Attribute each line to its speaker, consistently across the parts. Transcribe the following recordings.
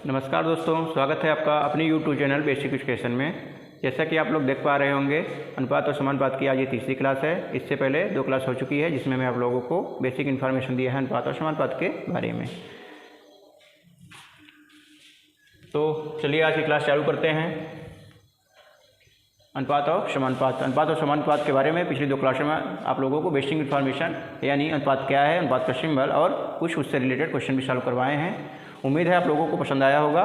Speaker 1: नमस्कार दोस्तों, स्वागत है आपका अपने YouTube चैनल बेसिक एजुकेशन में। जैसा कि आप लोग देख पा रहे होंगे, अनुपात और समानुपात की आज ये तीसरी क्लास है। इससे पहले 2 क्लास हो चुकी है जिसमें मैं आप लोगों को बेसिक इन्फॉर्मेशन दिया है अनुपात और समानुपात के बारे में। तो चलिए आज की क्लास चालू करते हैं। अनुपात और समानुपात के बारे में पिछली 2 क्लासों में आप लोगों को बेसिक इन्फॉर्मेशन यानी अनुपात क्या है, अनुपात का सिंबल और कुछ उससे रिलेटेड क्वेश्चन भी सॉल्व करवाए हैं। उम्मीद है आप लोगों को पसंद आया होगा।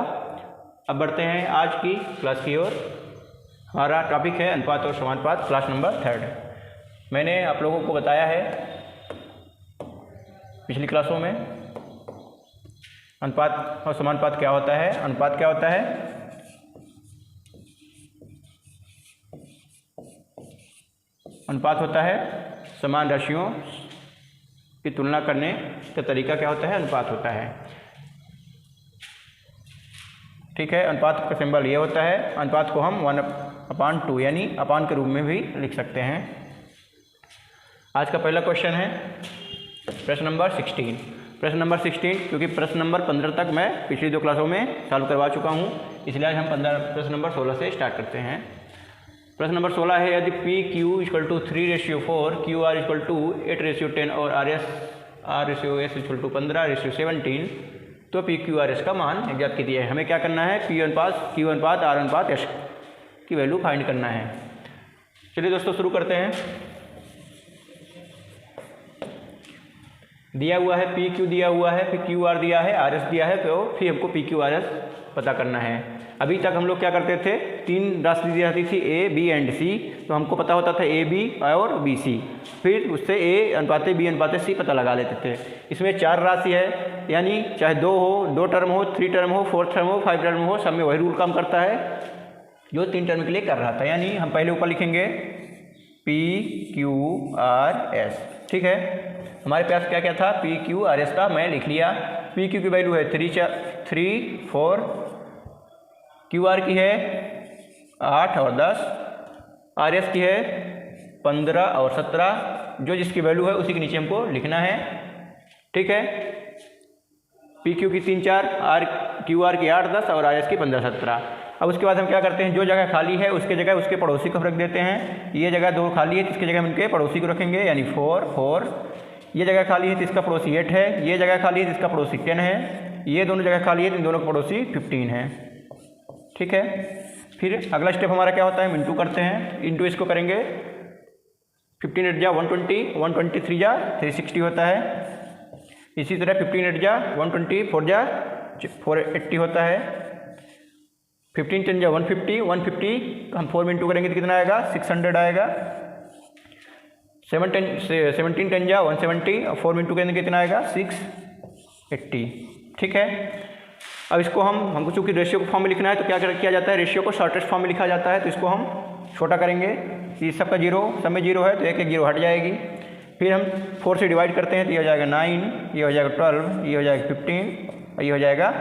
Speaker 1: अब बढ़ते हैं आज की क्लास की ओर। हमारा टॉपिक है अनुपात और समानुपात, क्लास नंबर 3। मैंने आप लोगों को बताया है पिछली क्लासों में अनुपात और समानुपात क्या होता है। अनुपात क्या होता है? अनुपात होता है समान राशियों की तुलना करने का तरीका क्या होता है? अनुपात होता है। ठीक है, अनुपात का सिंबल ये होता है। अनुपात को हम 1/2 यानी अपान के रूप में भी लिख सकते हैं। आज का पहला क्वेश्चन है प्रश्न नंबर 16। प्रश्न नंबर 16 क्योंकि प्रश्न नंबर 15 तक मैं पिछली 2 क्लासों में सॉल्व करवा चुका हूँ, इसलिए आज हम प्रश्न नंबर 16 से स्टार्ट करते हैं। प्रश्न नंबर 16 है, यदि PQ = 3:4, QR = 8:10 और RS = 15:17 तो PQRS का मान ज्ञात कीजिए। हमें क्या करना है? Q अनुपात R अनुपात S की वैल्यू फाइंड करना है। चलिए दोस्तों शुरू करते हैं। दिया हुआ है PQ दिया हुआ है, फिर QR दिया है, RS दिया है, तो फिर हमको PQRS पता करना है। अभी तक हम लोग क्या करते थे, 3 राशि दी जाती थी A, B एंड C, तो हमको पता होता था A, B और BC, फिर उससे A अनुपात B अनुपात C पता लगा लेते थे। इसमें 4 राशि है, यानी चाहे 2 टर्म हो, 3 टर्म हो, 4 टर्म हो, 5 टर्म हो, सब में वही रूल काम करता है जो 3 टर्म के लिए कर रहा था। यानी हम पहले ऊपर लिखेंगे PQRS। ठीक है, हमारे पास क्या क्या था? PQRS का मैं लिख लिया। PQ की वैल्यू है 3, 4, QR की है 8 और 10, RS की है 15 और 17, जो जिसकी वैल्यू है उसी के नीचे हमको लिखना है। ठीक है, PQ की 3, 4, QR की 8, 10 और RS की 15, 17। अब उसके बाद हम क्या करते हैं, जो जगह खाली है उसके जगह उसके पड़ोसी को रख देते हैं। ये जगह 2 खाली है तो इसकी जगह हम इनके पड़ोसी को रखेंगे, यानी 4। ये जगह खाली है तो इसका पड़ोसी 8 है, ये जगह खाली है तो इसका पड़ोसी 10 है, ये दोनों जगह खाली है तो इन दोनों का पड़ोसी 15 है। ठीक है, फिर अगला स्टेप हमारा क्या होता है? हम इंटू करते हैं। इंटू इसको करेंगे 15 8 जा 120, 120 3 जा 360 होता है। इसी तरह 15 8 जा 120, 4 जा 480 होता है। 15 10 जा 150, 150 हम 4 में इंटू करेंगे तो कितना आएगा? 600 आएगा। 17 10 जा 170 और 4 में इंटू करेंगे कितना आएगा? 680। ठीक है, अब इसको हमको चूँकि रेशियो के फॉर्म में लिखना है तो क्या किया जाता है? रेशियो को शॉर्टेस्ट फॉर्म में लिखा जाता है, तो इसको हम छोटा करेंगे। इस सब का 0, सब में 0 है तो एक 0 हट जाएगी। फिर हम 4 से डिवाइड करते हैं तो ये हो जाएगा 9, ये हो जाएगा 12, ये हो जाएगा 15 और ये हो जाएगा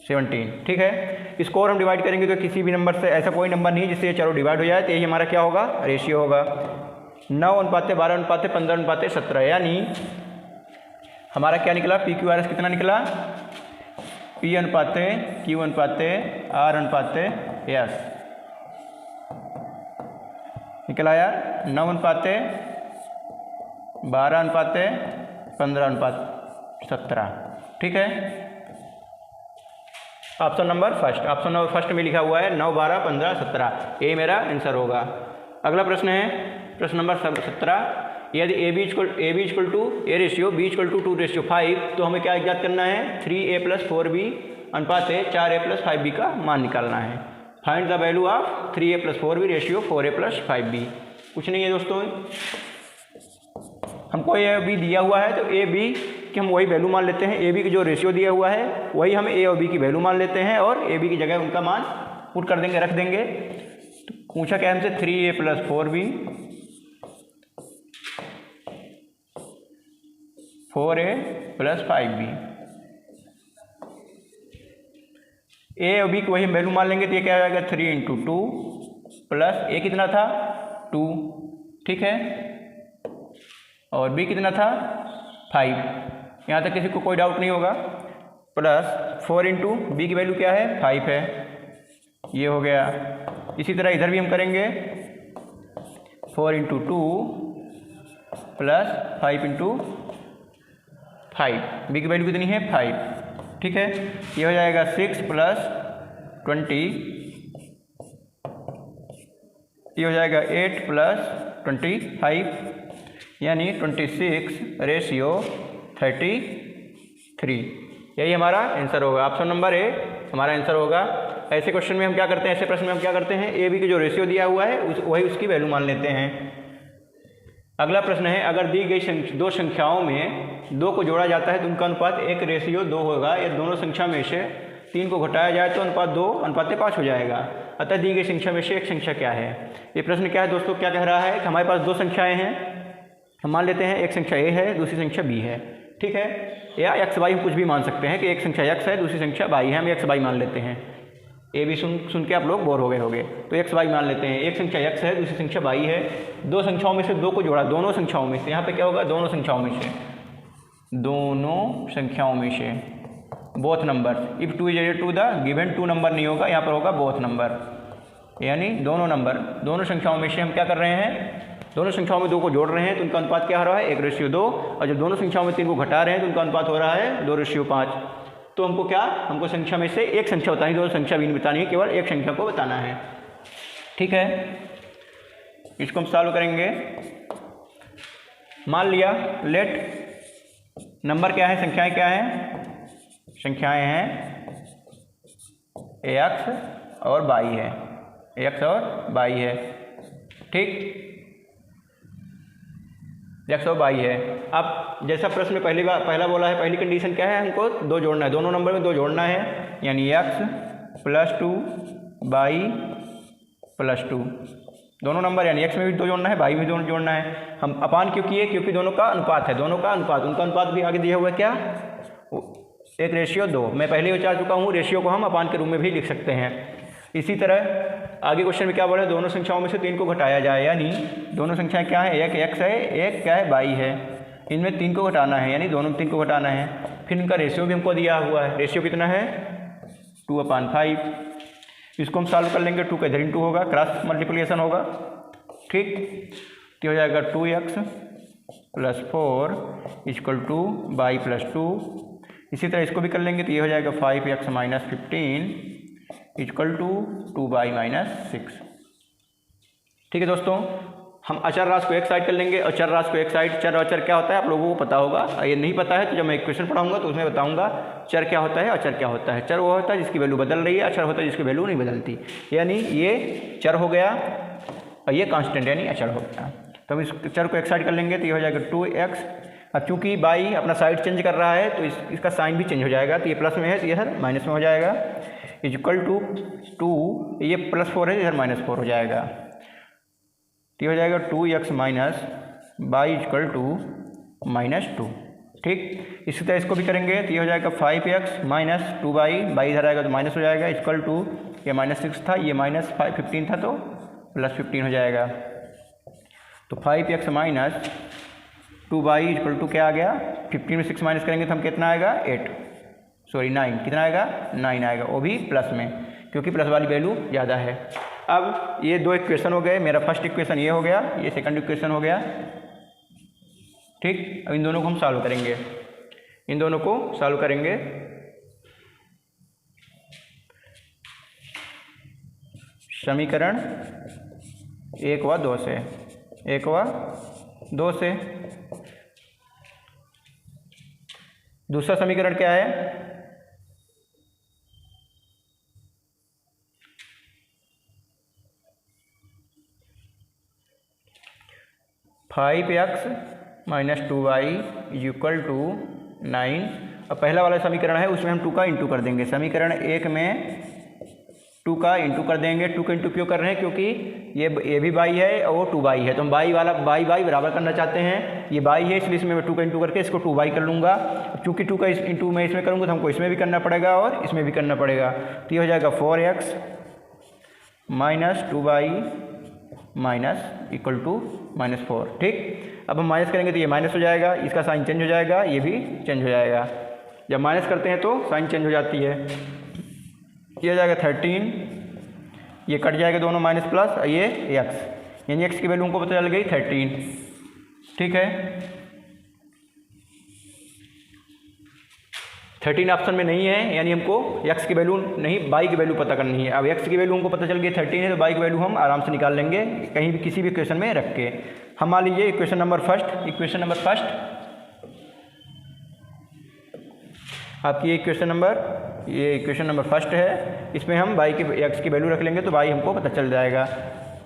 Speaker 1: 17। ठीक है, इसको और हम डिवाइड करेंगे तो किसी भी नंबर से, ऐसा कोई नंबर नहीं जिससे ये चारों डिवाइड हो जाए, तो यही हमारा क्या होगा? रेशियो होगा। 9:12:15:17, यानी हमारा क्या निकला? PQRS कितना निकला? P अनुपात Q अनुपात R अनुपात S निकल आया। 9:12:15:17। ठीक है, ऑप्शन नंबर फर्स्ट में लिखा हुआ है 9, 12, 15, 17, ये मेरा आंसर होगा। अगला प्रश्न है प्रश्न नंबर 17। यदि AB = A रेशियो, B = 2:5 तो हमें क्या ज्ञात करना है? 3A + 4B अनुपात 4A + 5B का मान निकालना है। Find the value of 3A + 4B ratio 4A + 5B। कुछ नहीं है दोस्तों, हमको A और B दिया हुआ है तो A B की हम वही वैल्यू मान लेते हैं। AB की जो रेशियो दिया हुआ है वही हम A और B की वैल्यू मान लेते हैं और AB की जगह उनका मान पुट कर देंगे, रख देंगे। तो पूछा क्या हमसे? 3A + 4B 4A + 5B। A और B की वही वैल्यू मान लेंगे तो ये क्या आ जाएगा? 3 × 2 प्लस A कितना था? 2। ठीक है, और B कितना था? 5। यहाँ तक किसी को कोई डाउट नहीं होगा। प्लस 4 इंटू बी की वैल्यू क्या है 5 है, ये हो गया। इसी तरह इधर भी हम करेंगे 4 इंटू 2 प्लस 5 इंटू 5, बी की वैल्यू कितनी है 5, ठीक है। ये हो जाएगा 6 प्लस 20, ये हो जाएगा 8 प्लस 25, यानी 26/33। यही हमारा आंसर होगा। ऑप्शन नंबर ए हमारा आंसर होगा। ऐसे क्वेश्चन में हम क्या करते हैं, ऐसे प्रश्न में हम क्या करते हैं, ए बी के जो रेशियो दिया हुआ है वही उसकी वैल्यू मान लेते हैं। अगला प्रश्न है, अगर दी गई दो संख्याओं में 2 को जोड़ा जाता है तो उनका अनुपात 1:2 होगा। या दोनों संख्या में से 3 को घटाया जाए तो अनुपात 2:5 हो जाएगा। अतः दी गई संख्या में से एक संख्या क्या है। ये प्रश्न क्या है दोस्तों, क्या कह रहा है कि हमारे पास 2 संख्याएं हैं, हम मान लेते हैं एक संख्या ए है, दूसरी संख्या बी है, ठीक है। या एक्स वाई हम कुछ भी मान सकते हैं कि एक संख्या एक्स है, दूसरी संख्या वाई है, हम एक्स वाई मान लेते हैं। ए बी सुन के आप लोग बोर हो गए होंगे, तो एक्स वाई मान लेते हैं। एक संख्या एक्स है, दूसरी संख्या वाई है, 2 संख्याओं में से 2 को जोड़ा, दोनों संख्याओं में से, यहाँ पे क्या होगा दोनों संख्याओं में से, both number. If 2 is related to the given 2 number नहीं होगा, यहाँ पर होगा बोथ नंबर, यानी दोनों नंबर। दोनों संख्याओं में से हम क्या कर रहे हैं, दोनों संख्याओं में 2 को जोड़ रहे हैं तो उनका अनुपात क्या हो रहा है 1:2। और जब दोनों संख्याओं में 3 को घटा रहे हैं तो उनका अनुपात हो रहा है 2:5। तो हमको संख्या में से एक संख्या बतानी, दोनों संख्या भी नहीं बतानी है, केवल एक संख्या को बताना है, ठीक है। इसको हम सॉल्व करेंगे। मान लिया लेट नंबर क्या है, संख्याएं क्या हैं, संख्याएं हैं एक्स और वाई है, एक्स और वाई है, ठीक, एक्स और वाई है। अब जैसा प्रश्न में पहला बोला है, पहली कंडीशन क्या है, हमको 2 जोड़ना है, दोनों नंबर में 2 जोड़ना है, यानी एक्स प्लस 2 वाई प्लस 2, दोनों नंबर यानी एक्स में भी 2 जोड़ना है, वाई में भी 2 जोड़ना है। हम अपान क्यों किए, क्योंकि दोनों का अनुपात है, दोनों का अनुपात, उनका अनुपात भी आगे दिया हुआ है क्या 1:2। मैं पहले ही बता चुका हूँ, रेशियो को हम अपान के रूप में भी लिख सकते हैं। इसी तरह आगे क्वेश्चन में क्या बोला, दोनों संख्याओं में से 3 को घटाया जाए, यानी दोनों संख्याएं क्या है, एक एक्स है, एक क्या है वाई है, इनमें 3 को घटाना है, यानी दोनों में 3 को घटाना है। फिर इनका रेशियो भी हमको दिया हुआ है, रेशियो कितना है 2/5। इसको हम सॉल्व कर लेंगे, 2 का इधर इंटू होगा, क्रॉस मल्टीप्लिकेशन होगा, ठीक। तो हो जाएगा 2x + 4 = y + 2। इसी तरह इसको भी कर लेंगे तो ये हो जाएगा 5x - 15 = 2y - 6, ठीक है दोस्तों। हम अचर राशि को एक साइड कर लेंगे, अचर राशि को एक साइड। चर और अचर क्या होता है आप लोगों को पता होगा, ये नहीं पता है तो जब मैं इक्वेशन पढ़ाऊंगा तो उसमें बताऊंगा चर क्या होता है, अचर क्या होता है। चर वो होता है जिसकी वैल्यू बदल रही है, अचर होता है जिसकी वैल्यू नहीं बदलती, यानी ये चर हो गया और ये कांस्टेंट यानी अचर हो गया। तो हम इस चर को एक साइड कर लेंगे तो ये हो जाएगा 2x। अब चूंकि बाई अपना साइड चेंज कर रहा है तो इसका साइन भी चेंज हो जाएगा, तो ये प्लस में है तो इधर माइनस में हो जाएगा, = 2, ये +4 है इधर -4 हो जाएगा, तो ये हो जाएगा 2x - y = -2, ठीक। इसी तरह इसको भी करेंगे तो ये हो जाएगा 5x - 2y, बाई इधर आएगा तो माइनस हो जाएगा, = ये -6 था, ये -15 था तो +15 हो जाएगा। तो 5x - 2y = क्या आ गया, 15 में 6 माइनस करेंगे तो हम कितना आएगा 9, कितना आएगा 9 आएगा, वो भी प्लस में, क्योंकि प्लस वाली वैल्यू ज़्यादा है। अब ये 2 इक्वेशन हो गए, मेरा फर्स्ट इक्वेशन ये हो गया, ये सेकंड इक्वेशन हो गया, ठीक। अब इन दोनों को हम सॉल्व करेंगे, इन दोनों को सॉल्व करेंगे। समीकरण 1 व 2 से, 1 व 2 से। दूसरा समीकरण क्या है, (5x - 2y = 9). अब पहला वाला समीकरण है उसमें हम 2 का इंटू कर देंगे, समीकरण 1 में 2 का इंटू कर देंगे। 2 का इंटू क्यों कर रहे हैं, क्योंकि ये भी बाई है और वो 2y है, तो हम बाई बराबर करना चाहते हैं। ये बाई है इसलिए इसमें मैं 2 का इंटू करके इसको 2y कर लूँगा। चूँकि 2 का इंटू मैं इसमें करूँगा तो हमको इसमें भी करना पड़ेगा और इसमें भी करना पड़ेगा, तो ये हो जाएगा 4x - 2y = -4, ठीक। अब हम माइनस करेंगे तो ये माइनस हो जाएगा, इसका साइन चेंज हो जाएगा, ये भी चेंज हो जाएगा, जब माइनस करते हैं तो साइन चेंज हो जाती है। ये हो जाएगा 13, ये कट जाएगा दोनों माइनस प्लस, ये x, यानी x की वैल्यू हमको पता चल गई 13। ठीक है, 13 ऑप्शन में नहीं है, यानी हमको x की वैल्यू नहीं y की वैल्यू पता करनी है। अब x की वैल्यू हमको पता चल गई 13 है, तो y की वैल्यू हम आराम से निकाल लेंगे कहीं भी किसी भी इक्वेशन में रख के। हम मान लीजिए इक्वेशन नंबर फर्स्ट आपकी ये इक्वेशन नंबर फर्स्ट है, इसमें हम y की x की वैल्यू रख लेंगे तो y हमको पता चल जाएगा।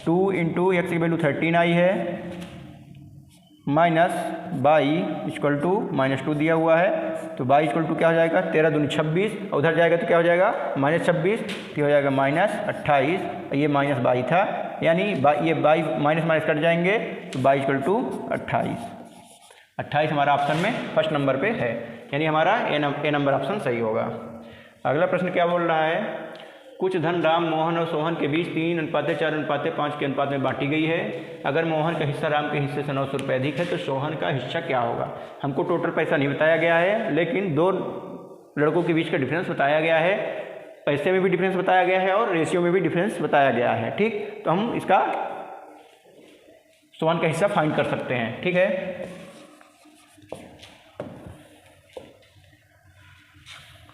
Speaker 1: 2 इंटू एक्स की वैल्यू 13 आई है, माइनस बाई इक्वल टू -2 दिया हुआ है, तो बाई इक्वल टू क्या हो जाएगा 13 दूनी 26, और उधर जाएगा तो क्या हो जाएगा -26, तो हो जाएगा -28, ये माइनस बाई था, यानी ये बाई माइनस कट जाएंगे तो बाई इक्वल टू 28 हमारा ऑप्शन में फर्स्ट नंबर पे है, यानी हमारा ए नंबर ऑप्शन सही होगा। अगला प्रश्न क्या बोल रहा है, कुछ धन राम, मोहन और सोहन के बीच 3:4:5 के अनुपात में बांटी गई है। अगर मोहन का हिस्सा राम के हिस्से से 900 रुपये अधिक है तो सोहन का हिस्सा क्या होगा। हमको टोटल पैसा नहीं बताया गया है, लेकिन दो लड़कों के बीच का डिफरेंस बताया गया है, पैसे में भी डिफरेंस बताया गया है और रेशियो में भी डिफरेंस बताया गया है। ठीक, तो हम इसका सोहन का हिस्सा फाइंड कर सकते हैं। ठीक है,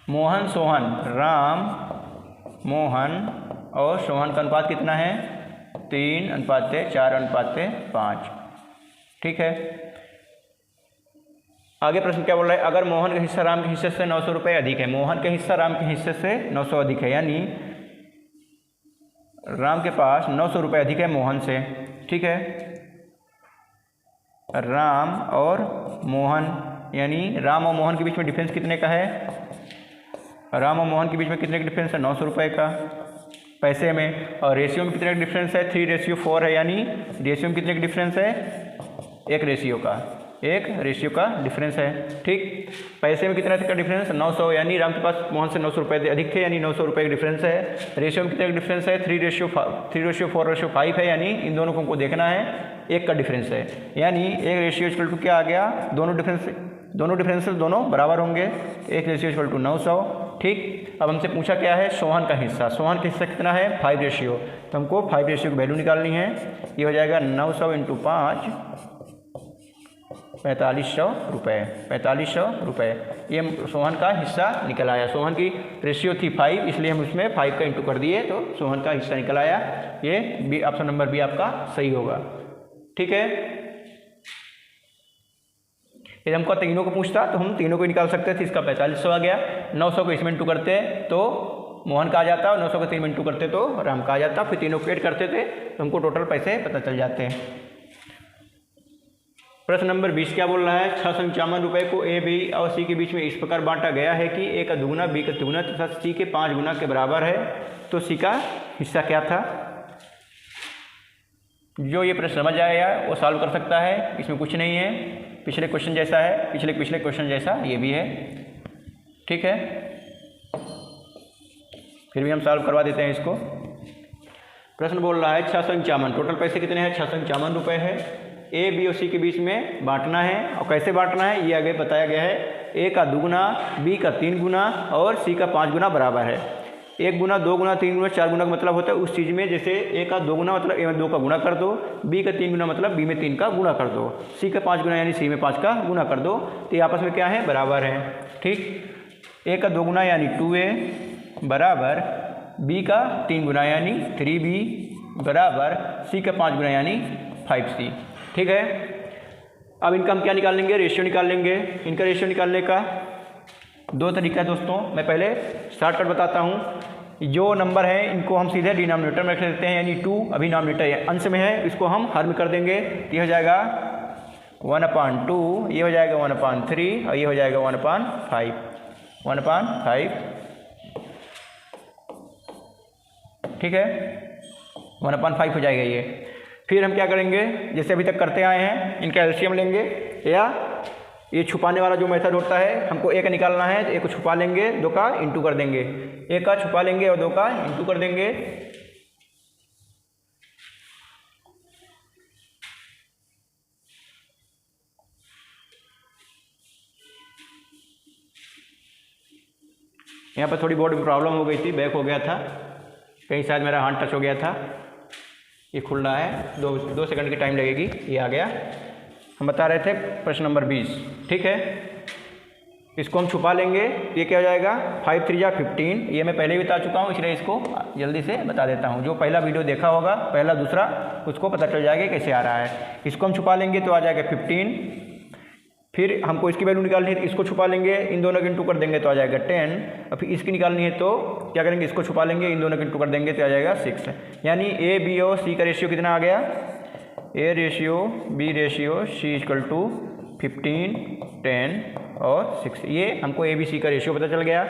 Speaker 1: मोहन सोहन, राम मोहन और सोहन का अनुपात कितना है 3:4:5। ठीक है, आगे प्रश्न क्या बोल रहा है, अगर मोहन का हिस्सा राम के हिस्से से 900 रुपये अधिक है। मोहन का हिस्सा राम के हिस्से से 900 अधिक है, यानी राम के पास 900 रुपये अधिक है मोहन से। ठीक है, राम और मोहन, यानी राम और मोहन के बीच में डिफरेंस कितने का है, राम और मोहन के बीच में कितने का डिफरेंस है 900 रुपये का पैसे में, और रेशियो में कितने का डिफरेंस है 3:4 है, यानी रेशियो में कितने का डिफरेंस है 1 रेशियो का डिफरेंस है। ठीक, पैसे में कितना का डिफरेंस 900, यानी राम के पास मोहन से 900 रुपये अधिक थे, यानी 900 रुपये का डिफरेंस है। रेशियो में कितने का डिफरेंस है 3:4:5 है, यानी इन दोनों को हमको देखना है, 1 का डिफरेंस है, यानी 1 रेशियो इक्वल टू क्या आ गया, दोनों डिफरेंसेस दोनों बराबर होंगे, 1 रेशियो इक्वल टू 900। ठीक, अब हमसे पूछा क्या है सोहन का हिस्सा कितना है 5 रेशियो, तो हमको 5 रेशियो की वैल्यू निकालनी है। ये हो जाएगा 900 × 5 4500 रुपये। ये सोहन का हिस्सा निकल आया। सोहन की रेशियो थी 5, इसलिए हम उसमें 5 का इंटू कर दिए तो सोहन का हिस्सा निकल आया। ये बी ऑप्शन नंबर बी आपका सही होगा। ठीक है, यदि हमको तीनों को पूछता तो हम तीनों को निकाल सकते थे। इसका 4500 आ गया, 900 को इसमें इंटू करते तो मोहन का आ जाता, और 900 को 3 में इंटू करते तो राम का आ जाता, फिर तीनों को ऐड करते थे तो हमको टोटल पैसे पता चल जाते हैं। प्रश्न नंबर 20 क्या बोल रहा है, 655 रुपये को ए, बी और सी के बीच में इस प्रकार बांटा गया है कि ए का दुगुना, बी का तिगुना तथा सी के 5 गुना के बराबर है, तो सी का हिस्सा क्या था। जो ये प्रश्न समझ आया वो सॉल्व कर सकता है, इसमें कुछ नहीं है, पिछले क्वेश्चन जैसा है, पिछले क्वेश्चन जैसा ये भी है। ठीक है, फिर भी हम सॉल्व करवा देते हैं इसको। प्रश्न बोल रहा है 655, टोटल पैसे कितने हैं 655 रुपये है। ए, बी और सी के बीच में बांटना है, और कैसे बांटना है ये आगे बताया गया है। ए का दुगुना, बी का 3 गुना और सी का 5 गुना बराबर है। 1 गुना, 2 गुना, 3 गुना, 4 गुना का मतलब होता है उस चीज़ में, जैसे ए का 2 गुना मतलब ए में 2 का गुना कर दो, बी का 3 गुना मतलब बी में 3 का गुना कर दो, सी का 5 गुना यानी सी में 5 का गुना कर दो, तो ये आपस में क्या है बराबर है। ठीक, ए का 2 गुना यानी 2a बराबर बी का 3 गुना यानी 3b बराबर सी का 5 गुना यानी 5c। ठीक है, अब इनका हम क्या निकाल लेंगे, रेशियो निकाल लेंगे। इनका रेशियो निकालने का 2 तरीका है दोस्तों। मैं पहले शॉर्टकट बताता हूँ। जो नंबर है इनको हम सीधे डिनोमिनेटर में रख देते हैं, यानी 2 अभी डिनोमिनेटर अंश में है, इसको हम हर में कर देंगे। ये हो जाएगा 1/2, ये हो जाएगा 1/3 और ये हो जाएगा 1/5। ठीक है, 1/5 हो जाएगा ये। फिर हम क्या करेंगे, जैसे अभी तक करते आए हैं, इनका एलसीएम लेंगे, या ये छुपाने वाला जो मेथड होता है, हमको ए का निकालना है तो ए को छुपा लेंगे, 2 का इंटू कर देंगे, ए का छुपा लेंगे और 2 का इंटू कर देंगे। यहाँ पर थोड़ी बोर्ड में प्रॉब्लम हो गई थी, बैक हो गया था, कहीं शायद मेरा हाथ टच हो गया था। ये खुल रहा है, दो सेकंड की टाइम लगेगी। ये आ गया। हम बता रहे थे प्रश्न नंबर 20, ठीक है। इसको हम छुपा लेंगे, ये क्या हो जाएगा 5 3 जा 15। ये मैं पहले भी बता चुका हूँ, इसलिए इसको जल्दी से बता देता हूँ। जो पहला वीडियो देखा होगा, पहला दूसरा, उसको पता चल जाएगा कैसे आ रहा है। इसको हम छुपा लेंगे तो आ जाएगा 15। फिर हमको इसकी वैल्यू निकालनी है, इसको छुपा लेंगे, इन दोनों के इंटू कर देंगे तो आ जाएगा 10। और फिर इसकी निकालनी है तो क्या करेंगे, इसको छुपा लेंगे, इन दोनों के इंटू कर देंगे तो आ जाएगा 6। यानी ए बी और सी का रेशियो कितना आ गया, A ratio B ratio C equal to 15 10 और 6। ये हमको ए बी सी का रेशियो पता चल गया।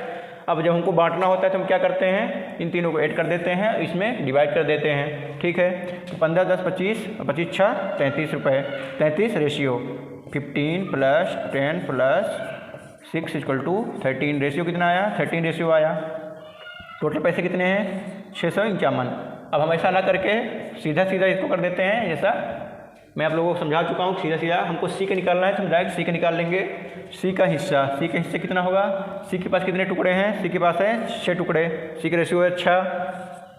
Speaker 1: अब जब हमको बांटना होता है तो हम क्या करते हैं, इन तीनों को ऐड कर देते हैं, इसमें डिवाइड कर देते हैं, ठीक है। तो 15 10 25, 25 6 33 रुपये, 33 रेशियो 15 + 10 + 6 इक्वल टू 13। रेशियो कितना आया, 13 रेशियो आया। टोटल पैसे कितने हैं, 651। अब हम ऐसा ना करके सीधा सीधा इसको कर देते हैं, जैसा मैं आप लोगों को समझा चुका हूँ। सीधा सीधा हमको सी का निकालना है तो हम डायरेक्ट सी का निकाल लेंगे। सी का हिस्सा, सी के हिस्से कितना होगा, सी के पास कितने टुकड़े हैं, सी के पास है 6 टुकड़े, सी का रेशियो है 6।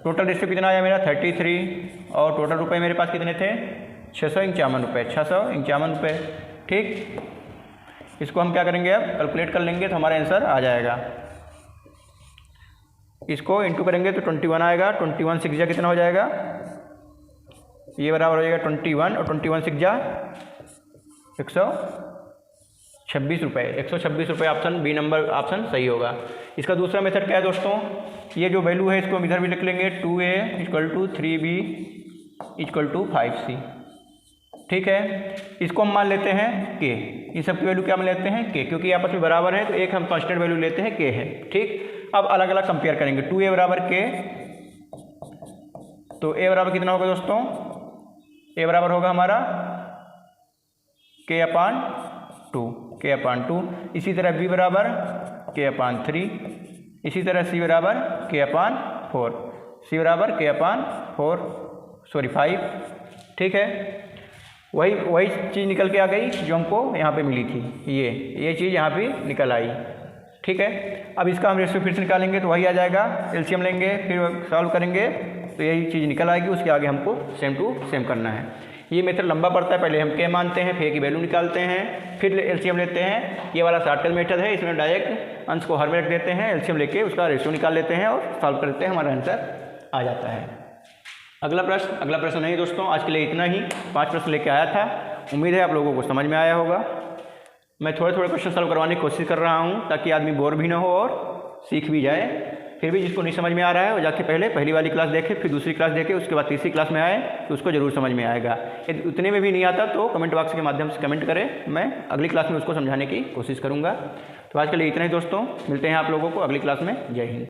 Speaker 1: टोटल रेशियो कितना आया मेरा 33। और टोटल रुपए मेरे पास कितने थे, 651 रुपये, 651 रुपये, ठीक। इसको हम क्या करेंगे, अब कैलकुलेट कर लेंगे तो हमारा आंसर आ जाएगा। इसको इंटू करेंगे तो 21 आएगा। 21 6 जा कितना हो जाएगा, ये बराबर हो जाएगा 21 और 21 6 जा 126 रुपये। 126 रुपये ऑप्शन बी नंबर ऑप्शन सही होगा। इसका दूसरा मेथड क्या है दोस्तों, ये जो वैल्यू है इसको हम इधर भी लिख लेंगे, 2a = 3b = 5c, ठीक है। इसको हम मान लेते हैं k। इन सब की वैल्यू क्या मान लेते हैं k, क्योंकि ये आपस में बराबर है तो एक हम कांस्टेंट वैल्यू लेते हैं k है, ठीक। अब अलग अलग कंपेयर करेंगे। 2a बराबर k, तो a बराबर कितना होगा दोस्तों, a बराबर होगा हमारा k/2। इसी तरह b बराबर k/3। इसी तरह c बराबर k/4। c बराबर k/4 सॉरी 5, ठीक है। वही चीज़ निकल के आ गई जो हमको यहाँ पे मिली थी। ये चीज़ यहाँ पे निकल आई, ठीक है। अब इसका हम रेशियो फिर से निकालेंगे तो वही आ जाएगा। एलसीएम लेंगे, फिर सॉल्व करेंगे तो यही चीज़ निकल आएगी। उसके आगे हमको सेम टू सेम करना है। ये मेथड लंबा पड़ता है। पहले हम k मानते हैं, फिर की वैल्यू निकालते हैं, फिर एलसीएम लेते हैं। ये वाला शॉर्टकट मेथड है, इसमें डायरेक्ट अंश को हर में रख देते हैं, एलसीएम लेके उसका रेशियो निकाल लेते हैं और सॉल्व करते हैं, हमारा आंसर आ जाता है। अगला प्रश्न नहीं दोस्तों, आज के लिए इतना ही। 5 प्रश्न लेके आया था। उम्मीद है आप लोगों को समझ में आया होगा। मैं थोड़े थोड़े क्वेश्चन सॉल्व करवाने की कोशिश कर रहा हूँ ताकि आदमी बोर भी ना हो और सीख भी जाए। फिर भी जिसको नहीं समझ में आ रहा है वो जाके पहले पहली वाली क्लास देखे, फिर दूसरी क्लास देखे, उसके बाद तीसरी क्लास में आए तो उसको ज़रूर समझ में आएगा। यदि उतने में भी नहीं आता तो कमेंट बॉक्स के माध्यम से कमेंट करें, मैं अगली क्लास में उसको समझाने की कोशिश करूँगा। तो आज के लिए इतना ही दोस्तों, मिलते हैं आप लोगों को अगली क्लास में। जय हिंद।